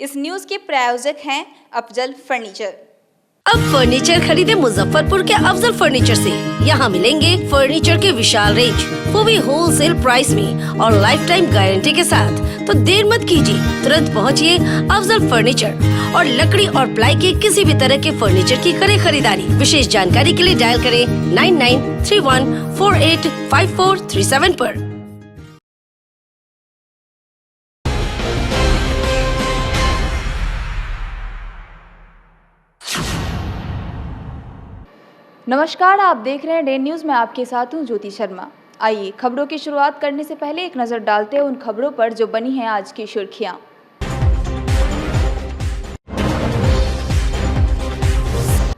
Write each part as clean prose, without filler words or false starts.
इस न्यूज के प्रायोजक हैं अफजल फर्नीचर। अब फर्नीचर खरीदे मुजफ्फरपुर के अफजल फर्नीचर से। यहाँ मिलेंगे फर्नीचर के विशाल रेंज, वो भी होलसेल प्राइस में और लाइफ टाइम गारंटी के साथ। तो देर मत कीजिए, तुरंत पहुँचिए अफजल फर्नीचर और लकड़ी और प्लाई के किसी भी तरह के फर्नीचर की करें खरीदारी। विशेष जानकारी के लिए डायल करें 9931485437 पर। नमस्कार, आप देख रहे हैं डे न्यूज में, आपके साथ हूं ज्योति शर्मा। आइए खबरों की शुरुआत करने से पहले एक नजर डालते हैं उन खबरों पर जो बनी हैं आज की सुर्खियां।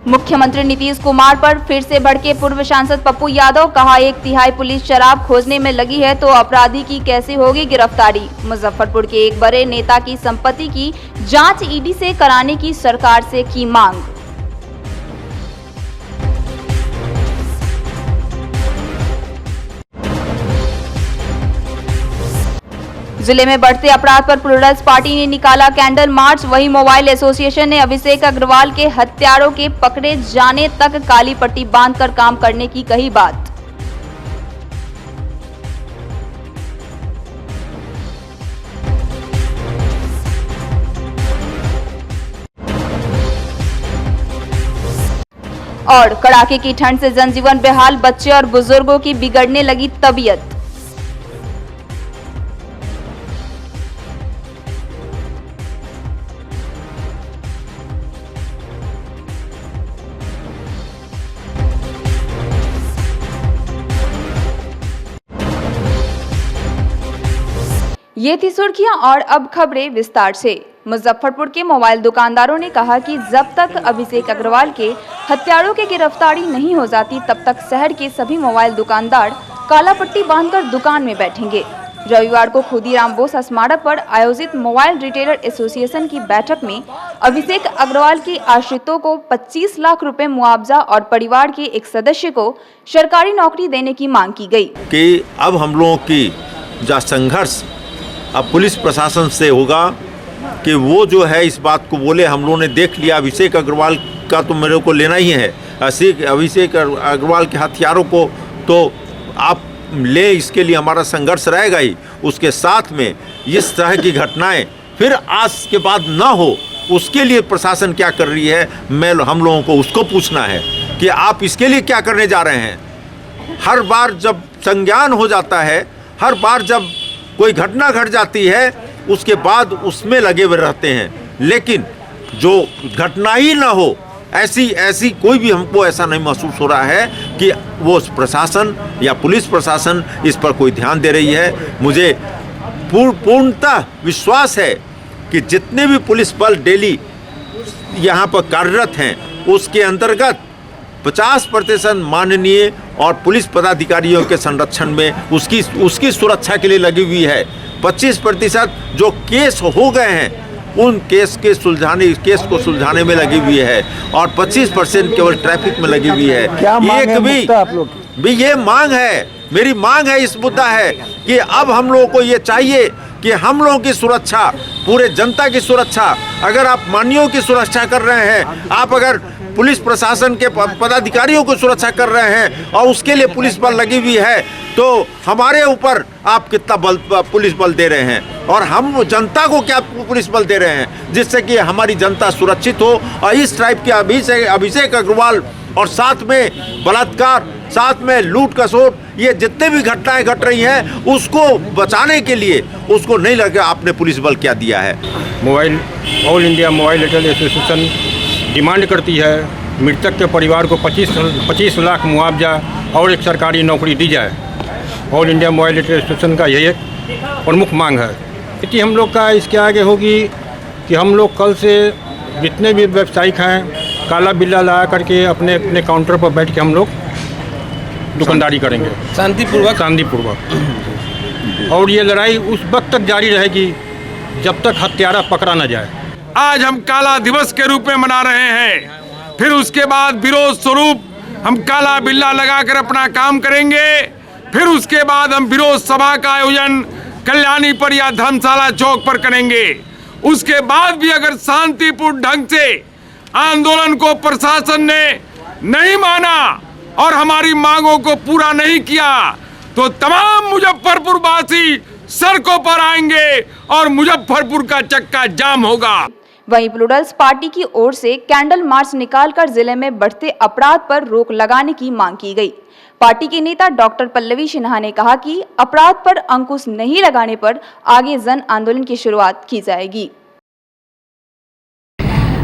मुख्यमंत्री नीतीश कुमार पर फिर से भड़के पूर्व सांसद पप्पू यादव। कहा, 1/3 पुलिस शराब खोजने में लगी है तो अपराधी की कैसे होगी गिरफ्तारी। मुजफ्फरपुर के एक बड़े नेता की संपत्ति की जांच ईडी से कराने की सरकार से की मांग। जिले में बढ़ते अपराध पर प्लूरल्स पार्टी ने निकाला कैंडल मार्च। वहीं मोबाइल एसोसिएशन ने अभिषेक अग्रवाल के हत्यारों के पकड़े जाने तक काली पट्टी बांधकर काम करने की कही बात। और कड़ाके की ठंड से जनजीवन बेहाल, बच्चे और बुजुर्गों की बिगड़ने लगी तबीयत। ये थी सुर्खियां और अब खबरें विस्तार से। मुजफ्फरपुर के मोबाइल दुकानदारों ने कहा कि जब तक अभिषेक अग्रवाल के हत्यारों की गिरफ्तारी नहीं हो जाती तब तक शहर के सभी मोबाइल दुकानदार काला पट्टी बांधकर दुकान में बैठेंगे। रविवार को खुदीराम बोस स्मारक पर आयोजित मोबाइल रिटेलर एसोसिएशन की बैठक में अभिषेक अग्रवाल के आश्रितों को 25 लाख रुपए मुआवजा और परिवार के एक सदस्य को सरकारी नौकरी देने की मांग की गई। कि अब हम लोगों की जो संघर्ष अब पुलिस प्रशासन से होगा कि वो जो है इस बात को बोले, हम लोगों ने देख लिया अभिषेक अग्रवाल का तो मेरे को लेना ही है, अभिषेक अग्रवाल के हथियारों को तो आप ले, इसके लिए हमारा संघर्ष रहेगा ही। उसके साथ में इस तरह की घटनाएं फिर आज के बाद ना हो, उसके लिए प्रशासन क्या कर रही है, हम लोगों को उसको पूछना है कि आप इसके लिए क्या करने जा रहे हैं। हर बार जब संज्ञान हो जाता है, हर बार जब कोई घटना घट जाती है, उसके बाद उसमें लगे हुए रहते हैं, लेकिन जो घटना ही ना हो ऐसी कोई भी हमको ऐसा नहीं महसूस हो रहा है कि वो प्रशासन या पुलिस प्रशासन इस पर कोई ध्यान दे रही है। मुझे पूर्णतः विश्वास है कि जितने भी पुलिस बल डेली यहाँ पर कार्यरत हैं उसके अंतर्गत 50% माननीय और पुलिस पदाधिकारियों के संरक्षण में उसकी सुरक्षा के लिए लगी हुई है। 25% जो केस हो गए हैं उन केस को सुलझाने में लगी हुई है और 25% केवल ट्रैफिक में लगी हुई है। क्या मांग है मुद्दा आप लोग भी ये मांग है, मेरी मांग है, इस मुद्दा है कि अब हम लोगों को ये चाहिए कि हम लोगों की सुरक्षा, पूरे जनता की सुरक्षा, अगर आप मानियों की सुरक्षा कर रहे हैं, आप अगर पुलिस प्रशासन के पदाधिकारियों को सुरक्षा कर रहे हैं और उसके लिए पुलिस बल लगी हुई है, तो हमारे ऊपर आप कितना बल पुलिस बल दे रहे हैं और हम जनता को क्या पुलिस बल दे रहे हैं, जिससे कि हमारी जनता सुरक्षित हो। और इस टाइप के अभिषेक अग्रवाल और साथ में बलात्कार, साथ में लूट खसोट, ये जितने भी घटनाएं घट रही हैं उसको बचाने के लिए उसको नहीं लगे आपने पुलिस बल क्या दिया है। All India mobile retail association demand करती है मृतक के परिवार को 25 लाख मुआवजा और एक सरकारी नौकरी दी जाए। All India mobile retail association का यही एक प्रमुख मांग है। इतनी हम लोग का इसके आगे होगी कि हम लोग कल से जितने भी व्यावसायिक हैं काला बिल्ला लगा करके अपने अपने काउंटर पर बैठ के हम लोग दुकानदारी करेंगे शांतिपूर्वक। और ये लड़ाई उस वक्त तक जारी रहेगी जब तक हत्यारा पकड़ा न जाए। आज हम काला दिवस के रूप में मना रहे हैं, फिर उसके बाद विरोध स्वरूप हम काला बिल्ला लगाकर अपना काम करेंगे। फिर उसके बाद हम विरोध सभा का आयोजन कल्याणी पर या धर्मशाला चौक पर करेंगे। उसके बाद भी अगर शांतिपूर्ण ढंग से आंदोलन को प्रशासन ने नहीं माना और हमारी मांगों को पूरा नहीं किया तो तमाम मुजफ्फरपुर वासी सड़कों पर आएंगे और मुजफ्फरपुर का चक्का जाम होगा। वहीं प्लूरल्स पार्टी की ओर से कैंडल मार्च निकालकर जिले में बढ़ते अपराध पर रोक लगाने की मांग की गई। पार्टी के नेता डॉक्टर पल्लवी सिन्हा ने कहा कि अपराध पर अंकुश नहीं लगाने पर आगे जन आंदोलन की शुरुआत की जाएगी।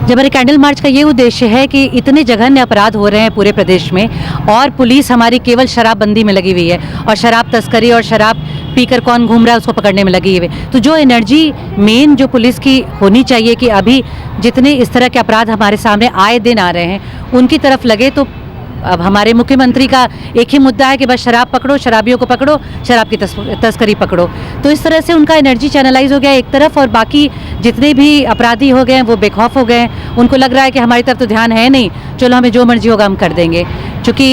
हमारे कैंडल मार्च का ये उद्देश्य है कि इतने जघन्य अपराध हो रहे हैं पूरे प्रदेश में और पुलिस हमारी केवल शराबबंदी में लगी हुई है और शराब तस्करी और शराब पीकर कौन घूम रहा है उसको पकड़ने में लगी हुई है। तो जो एनर्जी मेन जो पुलिस की होनी चाहिए कि अभी जितने इस तरह के अपराध हमारे सामने आए दिन आ रहे हैं उनकी तरफ लगे, तो अब हमारे मुख्यमंत्री का एक ही मुद्दा है कि बस शराब पकड़ो, शराबियों को पकड़ो, शराब की तस्करी पकड़ो। तो इस तरह से उनका एनर्जी चैनलाइज हो गया एक तरफ और बाकी जितने भी अपराधी हो गए हैं वो बेखौफ हो गए हैं। उनको लग रहा है कि हमारी तरफ तो ध्यान है नहीं, चलो हमें जो मर्जी होगा हम कर देंगे। क्योंकि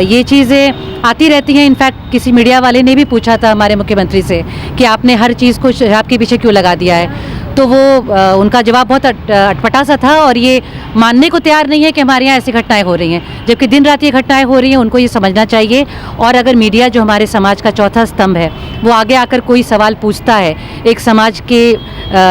ये चीज़ें आती रहती हैं। इनफैक्ट किसी मीडिया वाले ने भी पूछा था हमारे मुख्यमंत्री से कि आपने हर चीज़ को शराब के पीछे क्यों लगा दिया है, तो वो उनका जवाब बहुत अटपटा सा था और ये मानने को तैयार नहीं है कि हमारे यहाँ ऐसी घटनाएं हो रही हैं, जबकि दिन रात ये घटनाएं हो रही हैं। उनको ये समझना चाहिए। और अगर मीडिया जो हमारे समाज का चौथा स्तंभ है वो आगे आकर कोई सवाल पूछता है एक समाज के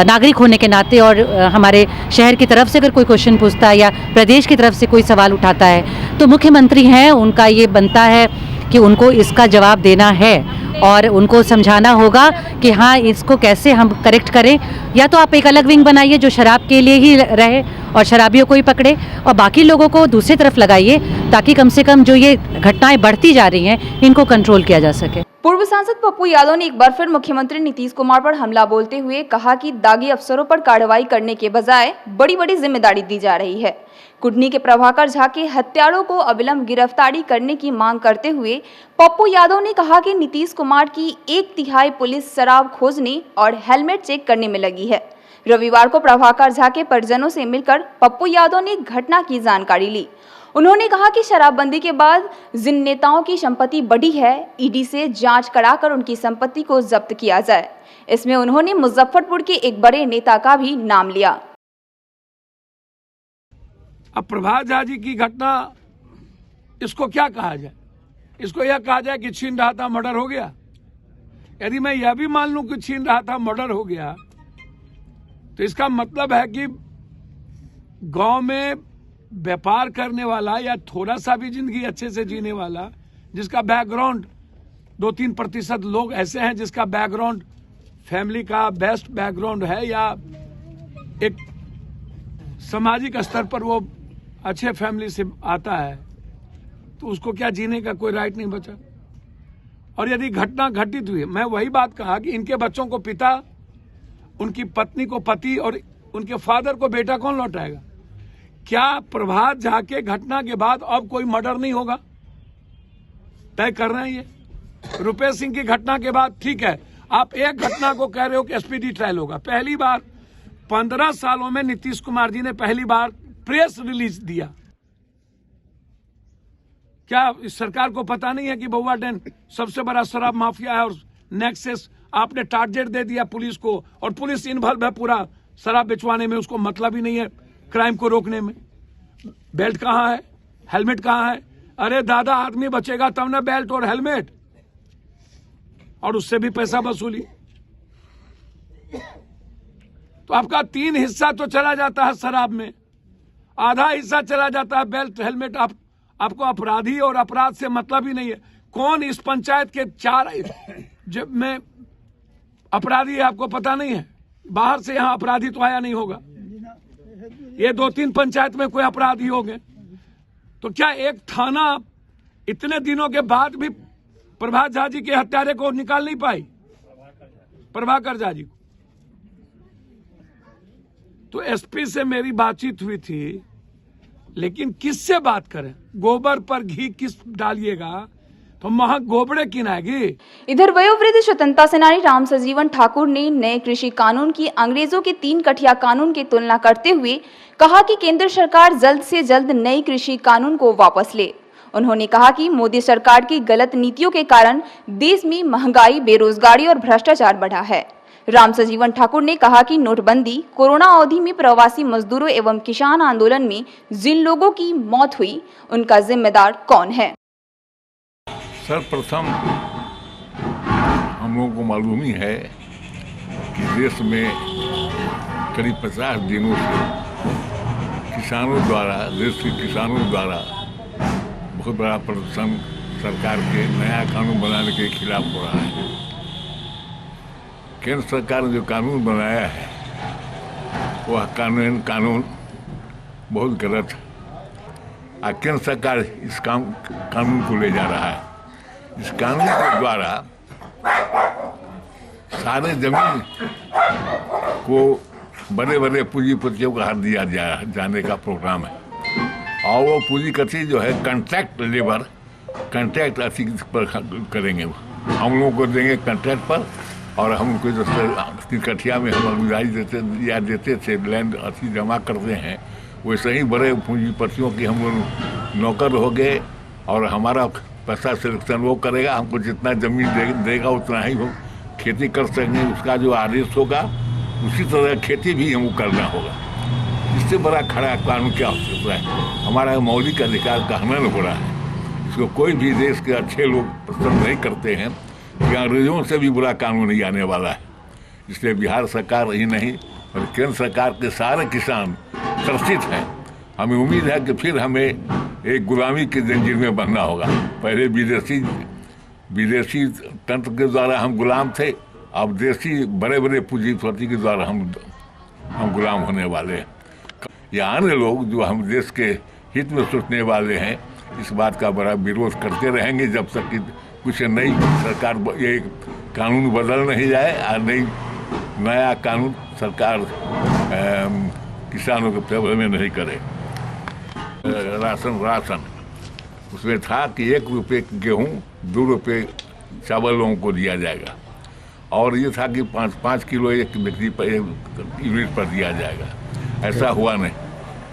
नागरिक होने के नाते और हमारे शहर की तरफ से अगर कोई क्वेश्चन पूछता है या प्रदेश की तरफ से कोई सवाल उठाता है तो मुख्यमंत्री हैं, उनका ये बनता है कि उनको इसका जवाब देना है और उनको समझाना होगा कि हाँ इसको कैसे हम करेक्ट करें। या तो आप एक अलग विंग बनाइए जो शराब के लिए ही रहे और शराबियों को ही पकड़े और बाकी लोगों को दूसरी तरफ लगाइए ताकि कम से कम जो ये घटनाएं बढ़ती जा रही हैं इनको कंट्रोल किया जा सके। पूर्व सांसद पप्पू यादव ने एक बार फिर मुख्यमंत्री नीतीश कुमार पर हमला बोलते हुए कहा कि दागी अफसरों पर कार्रवाई करने के बजाय बड़ी बड़ी जिम्मेदारी दी जा रही है। कुटनी के प्रभाकर झा के हत्यारों को अविलंब गिरफ्तारी करने की मांग करते हुए पप्पू यादव ने कहा कि नीतीश कुमार की 1/3 पुलिस शराब खोजने और हेलमेट चेक करने में लगी है। रविवार को प्रभाकर झा के परिजनों से मिलकर पप्पू यादव ने घटना की जानकारी ली। उन्होंने कहा कि शराबबंदी के बाद जिन नेताओं की संपत्ति बढ़ी है, ईडी से जांच कराकर उनकी संपत्ति को जब्त किया जाए। इसमें उन्होंने मुजफ्फरपुर के एक बड़े नेता का भी नाम लिया। अब प्रभात झा जी की घटना, इसको क्या कहा जाए? इसको यह कहा जाए कि छीन रहा था मर्डर हो गया। यदि मैं यह भी मान लूं कि छीन रहा था मर्डर हो गया तो इसका मतलब है कि गांव में व्यापार करने वाला या थोड़ा सा भी जिंदगी अच्छे से जीने वाला, जिसका बैकग्राउंड 2-3% लोग ऐसे हैं जिसका बैकग्राउंड फैमिली का बेस्ट बैकग्राउंड है या एक सामाजिक स्तर पर वो अच्छे फैमिली से आता है, तो उसको क्या जीने का कोई राइट नहीं बचा। और यदि घटना घटित हुई, मैं वही बात कहा कि इनके बच्चों को पिता, उनकी पत्नी को पति और उनके फादर को बेटा कौन लौटाएगा? क्या प्रभात झा के घटना के बाद अब कोई मर्डर नहीं होगा? तय कर रहे हैं ये। रुपेश सिंह की घटना के बाद ठीक है, आप एक घटना को कह रहे हो कि एसपीडी ट्रायल होगा। पहली बार 15 सालों में नीतीश कुमार जी ने पहली बार प्रेस रिलीज दिया। क्या इस सरकार को पता नहीं है कि बउआ डैन सबसे बड़ा शराब माफिया है और नेक्सस? आपने टारगेट दे दिया पुलिस को और पुलिस इन्वॉल्व है पूरा शराब बेचवाने में, उसको मतलब ही नहीं है क्राइम को रोकने में। बेल्ट कहाँ है, हेलमेट कहाँ है? अरे दादा, आदमी बचेगा तब ना बेल्ट और हेलमेट, और उससे भी पैसा वसूली। तो आपका 3 हिस्सा तो चला जाता है शराब में, आधा हिस्सा चला जाता है बेल्ट हेलमेट। आपको अपराधी और अपराध से मतलब ही नहीं है। कौन इस पंचायत के 4 में अपराधी है आपको पता नहीं है? बाहर से यहाँ अपराधी तो आया नहीं होगा। ये 2-3 पंचायत में कोई अपराधी हो गए, तो क्या एक थाना इतने दिनों के बाद भी प्रभात झा जी के हत्यारे को निकाल नहीं पाई? प्रभाकर झा जी को। तो एसपी से मेरी बातचीत हुई थी, लेकिन किससे बात करें? गोबर पर घी किस डालिएगा तो वहां गोबड़े किनाएगी। इधर वयोवृद्ध स्वतंत्रता सेनानी राम सजीवन ठाकुर ने नए कृषि कानून की अंग्रेजों के 3 कठिया कानून की तुलना करते हुए कहा कि केंद्र सरकार जल्द से जल्द नई कृषि कानून को वापस ले। उन्होंने कहा कि मोदी सरकार की गलत नीतियों के कारण देश में महंगाई, बेरोजगारी और भ्रष्टाचार बढ़ा है। राम सजीवन ठाकुर ने कहा कि नोटबंदी, कोरोना अवधि में प्रवासी मजदूरों एवं किसान आंदोलन में जिन लोगों की मौत हुई, उनका जिम्मेदार कौन है। सर्वप्रथम हम लोगों को मालूम ही है कि देश में करीब 50 दिनों से किसानों द्वारा, देश के किसानों द्वारा बहुत बड़ा प्रदर्शन सरकार के नया कानून बनाने के खिलाफ हो रहा है। केंद्र सरकार ने जो कानून बनाया है वह कानून बहुत गलत है। केंद्र सरकार इस कानून को ले जा रहा है। इस कानून के द्वारा सारे जमीन को बड़े बड़े पूंजीपतियों को हाथ दिया जाने का प्रोग्राम है। और वो पूंजीपति जो है कॉन्ट्रैक्ट लेबर, कॉन्ट्रैक्ट अति पर करेंगे। हम लोगों को देंगे कॉन्ट्रैक्ट पर, और हम उनको जैसे कठिया में हम अनुदान देते थे, लैंड अति जमा करते हैं, वैसे ही बड़े पूंजीपतियों की हम लोग नौकर हो गए। और हमारा पैसा सिलेक्शन वो करेगा, हमको जितना ज़मीन देगा उतना ही वो खेती कर सकेंगे। उसका जो आदेश होगा उसी तरह खेती भी हमको करना होगा। इससे बड़ा खड़ा कानून क्या हो सकता है। हमारा मौलिक अधिकार का हनन हो रहा है। इसको कोई भी देश के अच्छे लोग पसंद नहीं करते हैं कि अंग्रेजों से भी बुरा कानून नहीं आने वाला है। इसलिए बिहार सरकार ही नहीं और केंद्र सरकार के सारे किसान त्रसित हैं। हमें उम्मीद है कि फिर हमें एक गुलामी के जंजीर में बनना होगा। पहले विदेशी तंत्र के द्वारा हम गुलाम थे, अब देसी बड़े बड़े पूंजीपति के द्वारा हम गुलाम होने वाले हैं। यहाँ आने लोग जो हम देश के हित में सोचने वाले हैं, इस बात का बड़ा विरोध करते रहेंगे जब तक कि कुछ नई सरकार ये कानून बदल नहीं जाए और नया कानून सरकार किसानों के फेवर में नहीं करे। राशन उसमें था कि 1 रुपये गेहूँ 2 रुपये चावल लोगों को दिया जाएगा, और ये था कि 5 किलो एक व्यक्ति पर यूनिट पर दिया जाएगा। ऐसा हुआ नहीं।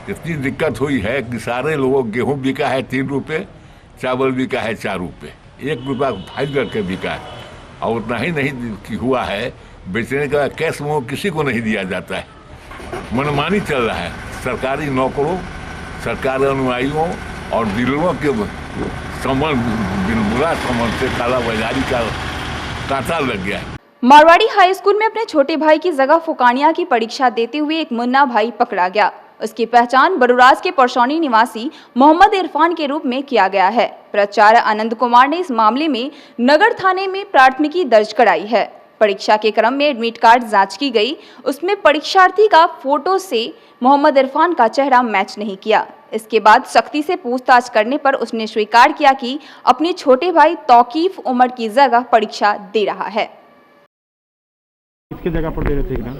इतनी दिक्कत हुई है कि सारे लोगों गेहूँ बिका है 3 रुपये, चावल बिका है 4 रुपये, 1 रुपया फाइल करके बिका है। और उतना ही नहीं हुआ है, बेचने का कैश वो किसी को नहीं दिया जाता है। मनमानी चल रहा है। सरकारी नौकरों, सरकारी अनुयायियों और डीलरों के बुरा संबंध से कालाबाजारी का कांटा लग गया है। मारवाड़ी हाई स्कूल में अपने छोटे भाई की जगह फुकानिया की परीक्षा देते हुए एक मुन्ना भाई पकड़ा गया। उसकी पहचान बरुराज के परसौनी निवासी मोहम्मद इरफान के रूप में किया गया है। प्राचार्य आनंद कुमार ने इस मामले में नगर थाने में प्राथमिकी दर्ज कराई है। परीक्षा के क्रम में एडमिट कार्ड जांच की गई। उसमें परीक्षार्थी का फोटो से मोहम्मद इरफान का चेहरा मैच नहीं किया। इसके बाद सख्ती से पूछताछ करने पर उसने स्वीकार किया कि अपने छोटे भाई तौकीफ उमर की जगह परीक्षा दे रहा है। किसकी जगह पर दे रहे थे एग्जाम?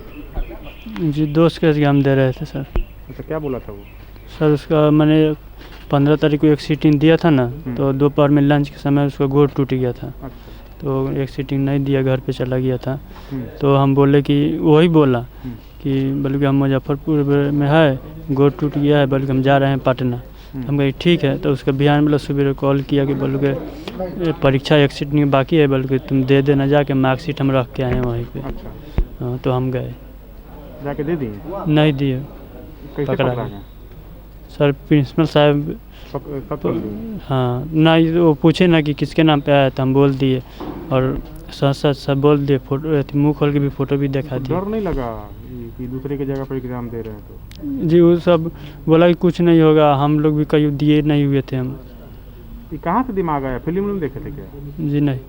जी दोस्त के एग्जाम दे रहे थे सर। अच्छा, क्या बोला था वो? सर उसका मैंने 15 तारीख को एक सीटिंग दिया था ना, तो दोपहर में लंच के समय उसका गोड़ टूट गया था। अच्छा। तो एक सीटिंग नहीं दिया, घर पे चला गया था। तो हम बोले कि वही बोला कि बल्कि हम मुजफ्फरपुर में है, गोड़ टूट गया है, बल्कि हम जा रहे हैं पटना। हम कहे ठीक है। तो उसका बिहान मतलब सुबह कॉल किया कि बल्कि परीक्षा एक सीटिंग बाकी है, बल्कि तुम दे देना जाके, मार्कशीट हम रख के आए हैं वहीं पे। अच्छा। हाँ, तो हम गए, जाके दे दिए? नहीं दिए, कैसे पकड़ा गया? सर प्रिंसिपल साहब हाँ नहीं, वो पूछे ना कि किसके नाम पे आया था, हम बोल दिए और साथ साथ सब बोल दिए। फोटो मुँह खोल के भी फोटो भी दिखा दिए। डर नहीं लगा कि दूसरे की जगह पर एग्जाम दे रहे हैं तो? जी वो सब बोला कि कुछ नहीं होगा, हम लोग भी कहीं दिए नहीं हुए थे। हम ये कहाँ से दिमाग आया? फिल्म में देखे थे क्या? जी नहीं।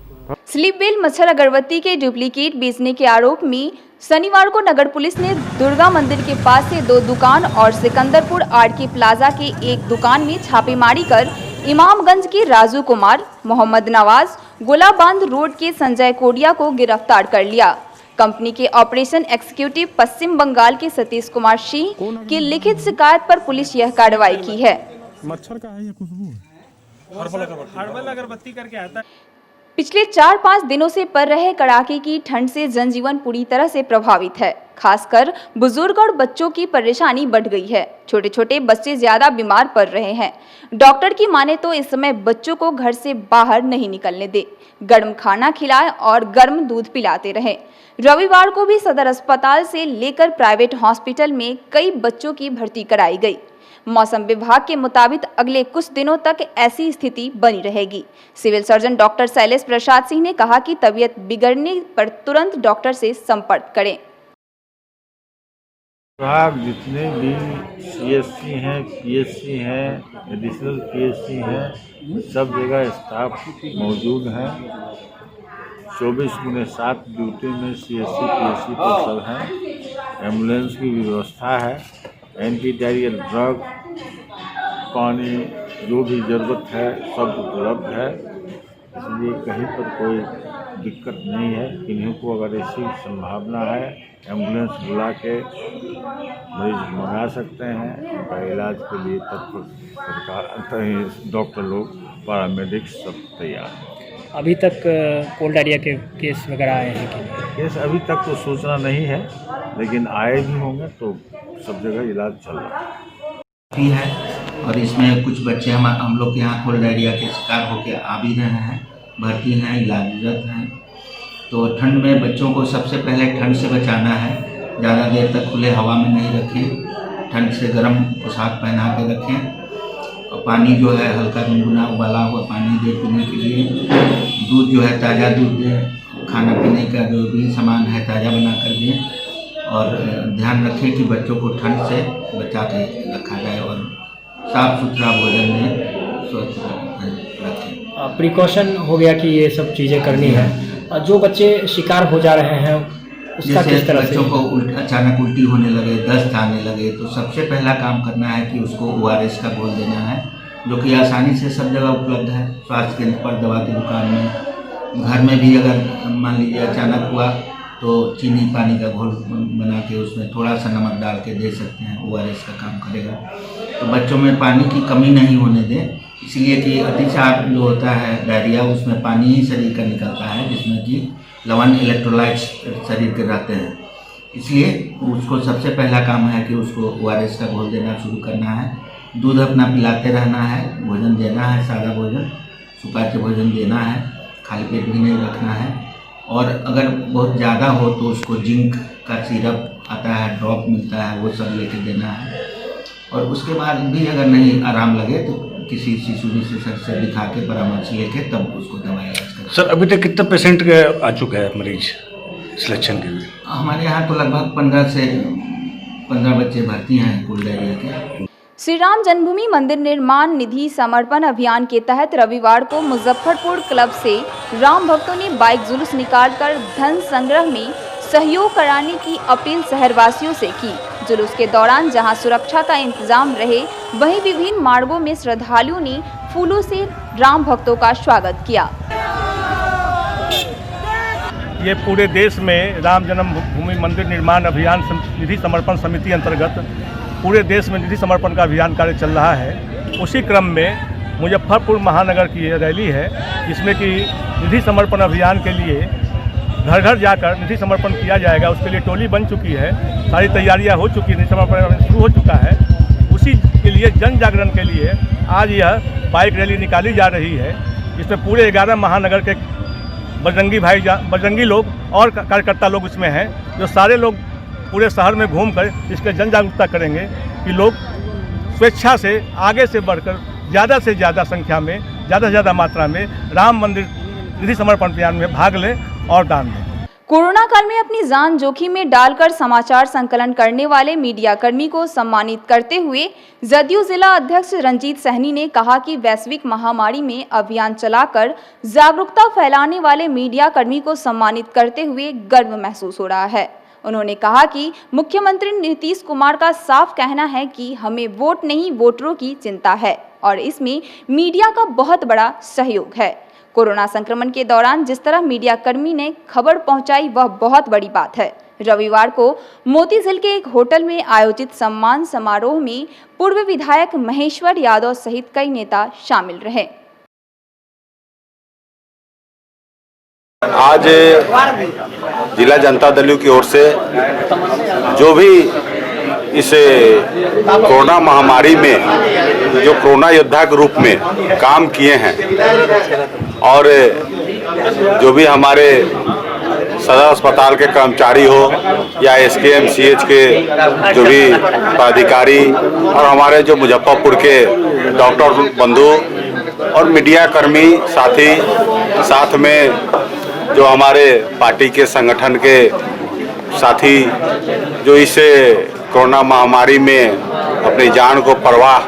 स्लीप वेल मच्छर अगरबत्ती के डुप्लीकेट बेचने के आरोप में शनिवार को नगर पुलिस ने दुर्गा मंदिर के पास से 2 दुकान और सिकंदरपुर आरके प्लाजा के एक दुकान में छापेमारी कर इमामगंज के राजू कुमार, मोहम्मद नवाज, गोलाबांध रोड के संजय कोडिया को गिरफ्तार कर लिया। कंपनी के ऑपरेशन एग्जीक्यूटिव पश्चिम बंगाल के सतीश कुमार सिंह की लिखित शिकायत पर पुलिस यह कार्रवाई की है। मच्छर का है या खुशबू? हर्बल अगरबत्ती करके आता है। पिछले 4-5 दिनों से पड़ रहे कड़ाके की ठंड से जनजीवन पूरी तरह से प्रभावित है। खासकर बुजुर्ग और बच्चों की परेशानी बढ़ गई है। छोटे छोटे बच्चे ज्यादा बीमार पड़ रहे हैं। डॉक्टर की माने तो इस समय बच्चों को घर से बाहर नहीं निकलने दे, गर्म खाना खिलाएं और गर्म दूध पिलाते रहें। रविवार को भी सदर अस्पताल से लेकर प्राइवेट हॉस्पिटल में कई बच्चों की भर्ती कराई गई। मौसम विभाग के मुताबिक अगले कुछ दिनों तक ऐसी स्थिति बनी रहेगी। Civil surgeon doctor Shailesh Prasad Singh ने कहा कि तबीयत बिगड़ने पर तुरंत डॉक्टर से संपर्क करें। विभाग जितने भी सीएससी हैं, पीएससी हैं, एडिशनल पीएससी हैं, सब जगह स्टाफ मौजूद हैं। 24/7 ड्यूटी में सीएससी पीएससी पर सब हैं। एम्बुलेंस की व्यवस्था है, एंटी डायरियल ड्रग, पानी, जो भी ज़रूरत है सब उपलब्ध है। इसलिए कहीं पर कोई दिक्कत नहीं है। किन्हीं को अगर ऐसी संभावना है, एम्बुलेंस बुला के मरीज मंगा सकते हैं। उनका इलाज के लिए तत्पर सरकार, डॉक्टर लोग, पैरामेडिक्स सब तैयार हैं। अभी तक कोल्ड डायरिया के केस वगैरह आए हैं कि? केस अभी तक तो सूचना नहीं है, लेकिन आए भी होंगे तो सब जगह इलाज चल रहा है। और इसमें कुछ बच्चे हम लोग के यहाँ कोल्ड डायरिया के शिकार होकर आ भी रहे हैं, भर्ती हैं, इलाजरत हैं। तो ठंड में बच्चों को सबसे पहले ठंड से बचाना है। ज़्यादा देर तक खुले हवा में नहीं रखें, ठंड से गर्म पोशाक पहना के रखें। और पानी जो है हल्का गुनगुना उबाला हुआ पानी दे पीने के लिए। दूध जो है ताज़ा दूध दें। खाना पीने का जो भी सामान है ताज़ा बना कर दें। और ध्यान रखें कि बच्चों को ठंड से बचा के रखा जाए और साफ़ सुथरा भोजन में स्वच्छ रखें। प्रिकॉशन हो गया कि ये सब चीज़ें करनी है। और जो बच्चे शिकार हो जा रहे हैं उसका किस तरह से? बच्चों को अचानक उल्टी होने लगे, दस्त आने लगे, तो सबसे पहला काम करना है कि उसको ORS का घोल देना है, जो कि आसानी से सब जगह उपलब्ध है। स्वास्थ्य केंद्र पर, दवा की दुकान में, घर में भी अगर मान लीजिए अचानक हुआ तो चीनी पानी का घोल बना के उसमें थोड़ा सा नमक डाल के दे सकते हैं, ORS का काम करेगा। तो बच्चों में पानी की कमी नहीं होने दें, इसलिए कि अतिसार जो होता है डायरिया, उसमें पानी ही शरीर का निकलता है, जिसमें कि लवण इलेक्ट्रोलाइट्स शरीर के रहते हैं। इसलिए उसको सबसे पहला काम है कि उसको ORS का घोल देना शुरू करना है। दूध अपना पिलाते रहना है, भोजन देना है, सादा भोजन, सुपाच्य भोजन देना है, खाली पेट भी नहीं रखना है। और अगर बहुत ज़्यादा हो तो उसको जिंक का सिरप आता है, ड्रॉप मिलता है, वो सब लेके देना है। और उसके बाद भी अगर नहीं आराम लगे तो किसी शिशु विशेषज्ञ से दिखा के परामर्श लेके तब उसको दवाई इलाज करें। सर अभी तक कितने पेशेंट आ चुके हैं मरीज सिलेक्शन के लिए? हमारे यहाँ तो लगभग 15 से 15 बच्चे भर्ती हैं कोल्ड डायरिया के। श्री राम जन्मभूमि मंदिर निर्माण निधि समर्पण अभियान के तहत रविवार को मुजफ्फरपुर क्लब से राम भक्तों ने बाइक जुलूस निकालकर धन संग्रह में सहयोग कराने की अपील शहरवासियों से की। जुलूस के दौरान जहां सुरक्षा का इंतजाम रहे, वहीं विभिन्न मार्गों में श्रद्धालुओं ने फूलों से राम भक्तों का स्वागत किया। ये पूरे देश में राम जन्मभूमि मंदिर निर्माण अभियान निधि समर्पण समिति अंतर्गत पूरे देश में निधि समर्पण का अभियान कार्य चल रहा है। उसी क्रम में मुजफ्फरपुर महानगर की ये रैली है, जिसमें कि निधि समर्पण अभियान के लिए घर घर जाकर निधि समर्पण किया जाएगा। उसके लिए टोली बन चुकी है, सारी तैयारियां हो चुकी है, निधि समर्पण शुरू हो चुका है। उसी के लिए जन जागरण के लिए आज यह बाइक रैली निकाली जा रही है। इसमें पूरे 11 महानगर के बजरंगी लोग और कार्यकर्ता लोग इसमें हैं, जो सारे लोग पूरे शहर में घूमकर इसके जन जागरूकता करेंगे कि लोग स्वेच्छा से आगे से बढ़कर ज़्यादा से ज़्यादा संख्या में, ज़्यादा से ज़्यादा मात्रा में राम मंदिर निधि समर्पण अभियान में भाग लें और दान दें। कोरोना काल में अपनी जान जोखिम में डालकर समाचार संकलन करने वाले मीडिया कर्मी को सम्मानित करते हुए जदयू जिला अध्यक्ष रंजीत सहनी ने कहा कि वैश्विक महामारी में अभियान चलाकर जागरूकता फैलाने वाले मीडिया कर्मी को सम्मानित करते हुए गर्व महसूस हो रहा है। उन्होंने कहा कि मुख्यमंत्री नीतीश कुमार का साफ कहना है कि हमें वोट नहीं वोटरों की चिंता है और इसमें मीडिया का बहुत बड़ा सहयोग है। कोरोना संक्रमण के दौरान जिस तरह मीडिया कर्मी ने खबर पहुंचाई वह बहुत बड़ी बात है। रविवार को मोतीझील के एक होटल में आयोजित सम्मान समारोह में पूर्व विधायक महेश्वर यादव सहित कई नेता शामिल रहे। आज जिला जनता दल की ओर से जो भी इस कोरोना महामारी में जो कोरोना योद्धा के रूप में काम किए हैं और जो भी हमारे सदर अस्पताल के कर्मचारी हो या SKMCH के जो भी पदाधिकारी और हमारे जो मुजफ्फरपुर के डॉक्टर बंधु और मीडिया कर्मी साथी, साथ में जो हमारे पार्टी के संगठन के साथी जो इस कोरोना महामारी में अपनी जान को परवाह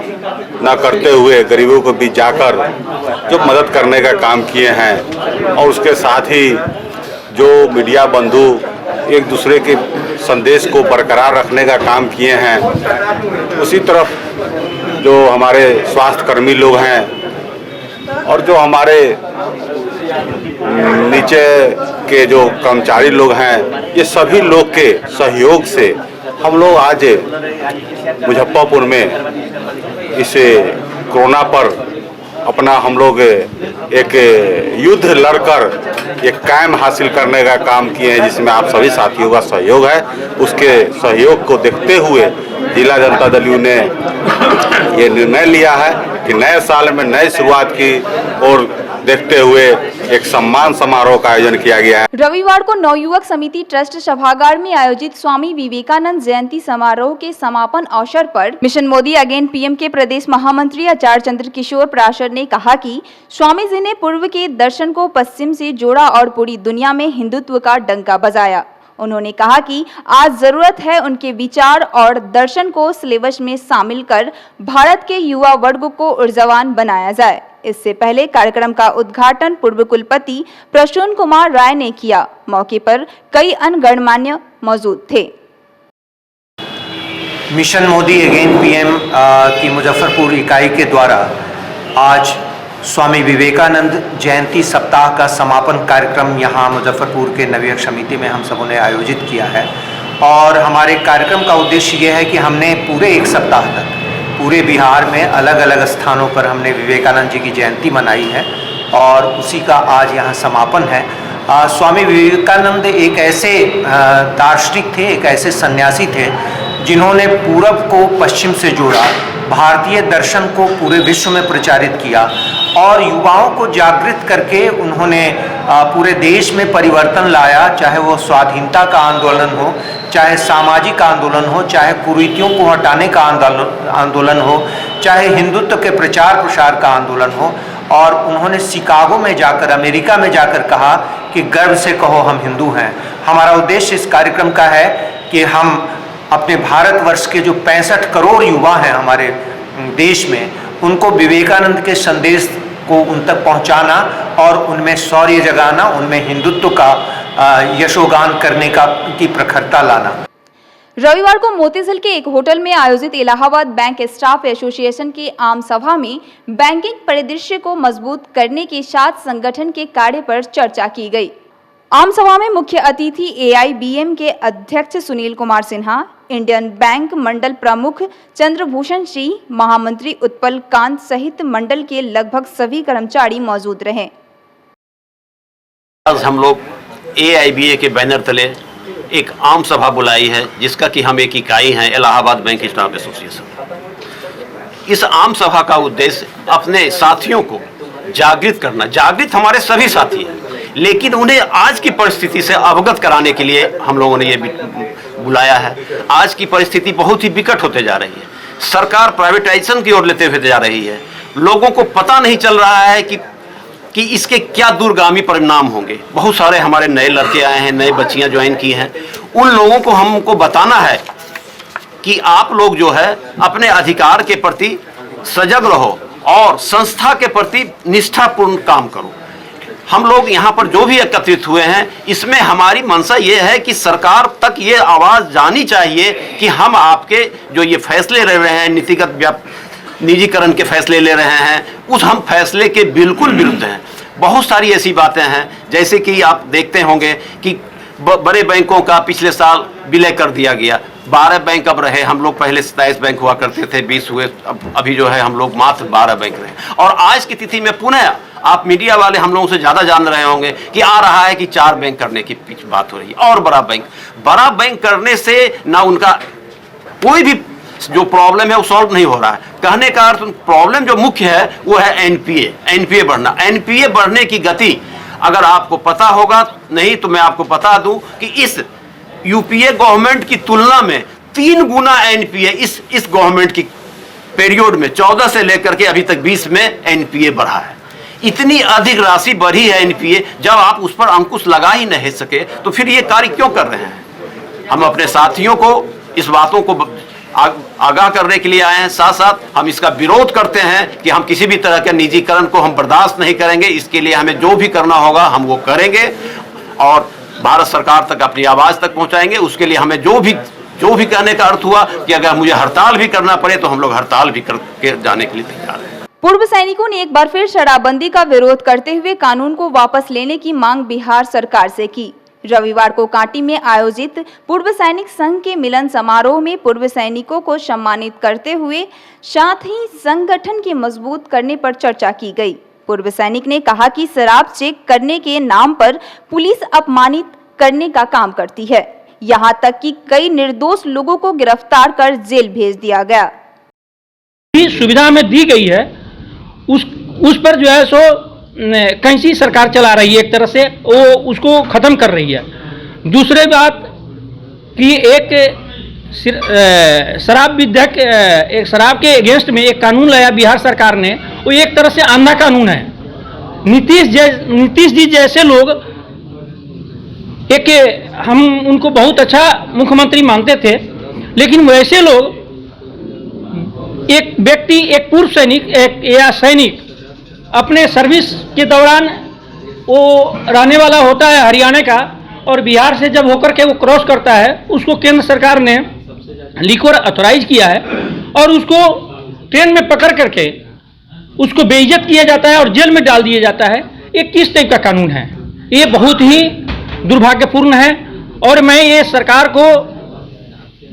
न करते हुए गरीबों के बीच जाकर जो मदद करने का काम किए हैं और उसके साथ ही जो मीडिया बंधु एक दूसरे के संदेश को बरकरार रखने का काम किए हैं, उसी तरफ जो हमारे स्वास्थ्य कर्मी लोग हैं और जो हमारे नीचे के जो कर्मचारी लोग हैं, ये सभी लोग के सहयोग से हम लोग आज मुजफ्फरपुर में इस कोरोना पर अपना हम लोग एक युद्ध लड़कर एक कायम हासिल करने का काम किए हैं, जिसमें आप सभी साथियों का सहयोग है। उसके सहयोग को देखते हुए जिला जनता दल ने ये निर्णय लिया है कि नए साल में नई शुरुआत की और देखते हुए एक सम्मान समारोह का आयोजन किया गया है। रविवार को नवयुवक समिति ट्रस्ट सभागार में आयोजित स्वामी विवेकानंद जयंती समारोह के समापन अवसर पर मिशन मोदी अगेन PM के प्रदेश महामंत्री आचार्य चंद्र किशोर प्राशर ने कहा कि स्वामी जी ने पूर्व के दर्शन को पश्चिम से जोड़ा और पूरी दुनिया में हिंदुत्व का डंका बजाया। उन्होंने कहा कि आज जरूरत है उनके विचार और दर्शन को सिलेबस में शामिल कर भारत के युवा वर्ग को ऊर्जावान बनाया जाए। इससे पहले कार्यक्रम का उद्घाटन पूर्व कुलपति प्रसून कुमार राय ने किया। मौके पर कई अन्य गणमान्य मौजूद थे। मिशन मोदी अगेन PM की मुजफ्फरपुर इकाई के द्वारा आज स्वामी विवेकानंद जयंती सप्ताह का समापन कार्यक्रम यहाँ मुजफ्फरपुर के नवयुवक समिति में हम सबों ने आयोजित किया है और हमारे कार्यक्रम का उद्देश्य ये है कि हमने पूरे एक सप्ताह तक पूरे बिहार में अलग अलग स्थानों पर हमने विवेकानंद जी की जयंती मनाई है और उसी का आज यहाँ समापन है। स्वामी विवेकानंद एक ऐसे दार्शनिक थे, एक ऐसे सन्यासी थे जिन्होंने पूरब को पश्चिम से जोड़ा, भारतीय दर्शन को पूरे विश्व में प्रचारित किया और युवाओं को जागृत करके उन्होंने पूरे देश में परिवर्तन लाया, चाहे वो स्वाधीनता का आंदोलन हो, चाहे सामाजिक आंदोलन हो, चाहे कुरीतियों को हटाने का आंदोलन हो, चाहे हिंदुत्व के प्रचार प्रसार का आंदोलन हो। और उन्होंने शिकागो में जाकर, अमेरिका में जाकर कहा कि गर्व से कहो हम हिंदू हैं। हमारा उद्देश्य इस कार्यक्रम का है कि हम अपने भारतवर्ष के जो 65 करोड़ युवा हैं हमारे देश में, उनको विवेकानंद के संदेश को उन तक पहुंचाना और उनमें शौर्य जगाना, उनमें हिंदुत्व का यशोगान करने की प्रखरता लाना। रविवार को मोतीझील के एक होटल में आयोजित इलाहाबाद बैंक स्टाफ एसोसिएशन की आम सभा में बैंकिंग परिदृश्य को मजबूत करने के साथ संगठन के कार्य पर चर्चा की गई। आम सभा में मुख्य अतिथि AIBM के अध्यक्ष सुनील कुमार सिन्हा, इंडियन बैंक मंडल प्रमुख चंद्रभूषण सिंह, महामंत्री उत्पल कांत सहित मंडल के लगभग सभी कर्मचारी मौजूद रहे। आज हम लोग AIBA के बैनर तले एक आम सभा बुलाई है, जिसका कि हम एक इकाई हैं इलाहाबाद बैंक स्टाफ एसोसिएशन। इस आम सभा का उद्देश्य अपने साथियों को जागृत करना। जागृत हमारे सभी साथी हैं, लेकिन उन्हें आज की परिस्थिति से अवगत कराने के लिए हम लोगों ने ये बुलाया है। आज की परिस्थिति बहुत ही विकट होते जा रही है, सरकार प्राइवेटाइजेशन की ओर लेते हुए जा रही है। लोगों को पता नहीं चल रहा है कि इसके क्या दूरगामी परिणाम होंगे। बहुत सारे हमारे नए लड़के आए हैं, नए बच्चियां ज्वाइन की हैं। उन लोगों को हमको बताना है कि आप लोग जो है अपने अधिकार के प्रति सजग रहो और संस्था के प्रति निष्ठापूर्ण काम करो। हम लोग यहाँ पर जो भी एकत्रित हुए हैं, इसमें हमारी मंशा ये है कि सरकार तक ये आवाज़ जानी चाहिए कि हम आपके जो ये फैसले ले रहे हैं, नीतिगत निजीकरण के फैसले ले रहे हैं, उस हम फैसले के बिल्कुल विरुद्ध हैं। बहुत सारी ऐसी बातें हैं, जैसे कि आप देखते होंगे कि बड़े बैंकों का पिछले साल विलय कर दिया गया, 12 बैंक अब रहे। हम लोग पहले 27 बैंक हुआ करते थे, 20 हुए, अभी जो है हम लोग मात्र 12 बैंक रहे। और आज की तिथि में पुनः आप मीडिया वाले हम लोगों से ज्यादा जान रहे होंगे कि आ रहा है कि 4 बैंक करने की बात हो रही है और बड़ा बैंक करने से ना उनका कोई भी जो प्रॉब्लम है वो सॉल्व नहीं हो रहा है। कहने का अर्थ प्रॉब्लम जो मुख्य है वो है एनपीए बढ़ना। एनपीए बढ़ने की गति अगर आपको पता होगा, नहीं तो मैं आपको बता दूं कि इस यूपीए गवर्नमेंट की तुलना में 3 गुना एनपीए इस गवर्नमेंट की पीरियड में 14 से लेकर के अभी तक 20 में एनपीए बढ़ा है। इतनी अधिक राशि बढ़ी है एनपीए, जब आप उस पर अंकुश लगा ही नहीं सके तो फिर ये कार्य क्यों कर रहे हैं। हम अपने साथियों को इस बातों को आगाह करने के लिए आए हैं, साथ साथ हम इसका विरोध करते हैं कि हम किसी भी तरह के निजीकरण को हम बर्दाश्त नहीं करेंगे। इसके लिए हमें जो भी करना होगा हम वो करेंगे और भारत सरकार तक अपनी आवाज तक पहुंचाएंगे। उसके लिए हमें जो भी कहने का अर्थ हुआ कि अगर मुझे हड़ताल भी करना पड़े तो हम लोग हड़ताल भी करके जाने के लिए तैयार हैं। पूर्व सैनिकों ने एक बार फिर शराबबंदी का विरोध करते हुए कानून को वापस लेने की मांग बिहार सरकार से की। रविवार को कांटी में आयोजित पूर्व सैनिक संघ के मिलन समारोह में पूर्व सैनिकों को सम्मानित करते हुए साथ ही संगठन के मजबूत करने पर चर्चा की गई। पूर्व सैनिक ने कहा कि शराब चेक करने के नाम पर पुलिस अपमानित करने का काम करती है, यहां तक कि कई निर्दोष लोगों को गिरफ्तार कर जेल भेज दिया गया। सुविधा में दी गई है उस पर जो है सो कैंची सरकार चला रही है, एक तरह से वो उसको खत्म कर रही है। दूसरी बात कि एक शराब विधेयक, एक शराब के अगेंस्ट में एक कानून लाया बिहार सरकार ने, वो एक तरह से अंधा कानून है। नीतीश जी जैसे लोग, एक हम उनको बहुत अच्छा मुख्यमंत्री मानते थे, लेकिन वैसे लोग, एक व्यक्ति, एक पूर्व सैनिक या सैनिक अपने सर्विस के दौरान वो रहने वाला होता है हरियाणा का, और बिहार से जब होकर के वो क्रॉस करता है, उसको केंद्र सरकार ने लिक्वर ऑथोराइज किया है और उसको ट्रेन में पकड़ करके उसको बेइज्जत किया जाता है और जेल में डाल दिया जाता है। ये किस टाइप का कानून है? ये बहुत ही दुर्भाग्यपूर्ण है और मैं ये सरकार को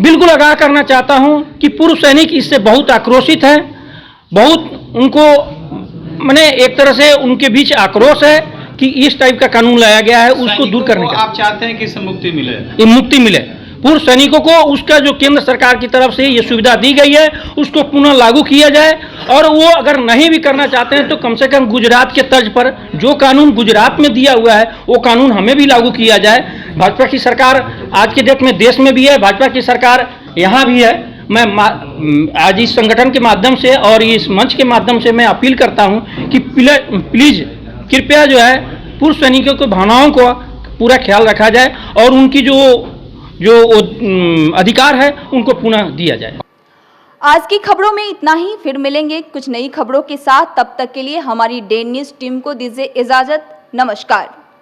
बिल्कुल आगाह करना चाहता हूं कि पूर्व सैनिक इससे बहुत आक्रोशित है, बहुत उनको मैंने एक तरह से उनके बीच आक्रोश है कि इस टाइप का कानून लाया गया है, उसको दूर करने का। आप चाहते हैं कि इससे मुक्ति मिले? ये मुक्ति मिले। पूर्व सैनिकों को उसका जो केंद्र सरकार की तरफ से ये सुविधा दी गई है उसको पुनः लागू किया जाए, और वो अगर नहीं भी करना चाहते हैं तो कम से कम गुजरात के तर्ज पर जो कानून गुजरात में दिया हुआ है वो कानून हमें भी लागू किया जाए। भाजपा की सरकार आज के डेट में देश में भी है, भाजपा की सरकार यहाँ भी है। मैं आज इस संगठन के माध्यम से और इस मंच के माध्यम से मैं अपील करता हूँ कि प्लीज कृपया जो है पूर्व सैनिकों की भावनाओं को पूरा ख्याल रखा जाए और उनकी जो अधिकार है उनको पुनः दिया जाए। आज की खबरों में इतना ही, फिर मिलेंगे कुछ नई खबरों के साथ। तब तक के लिए हमारी डे न्यूज़ टीम को दीजिए इजाजत। नमस्कार।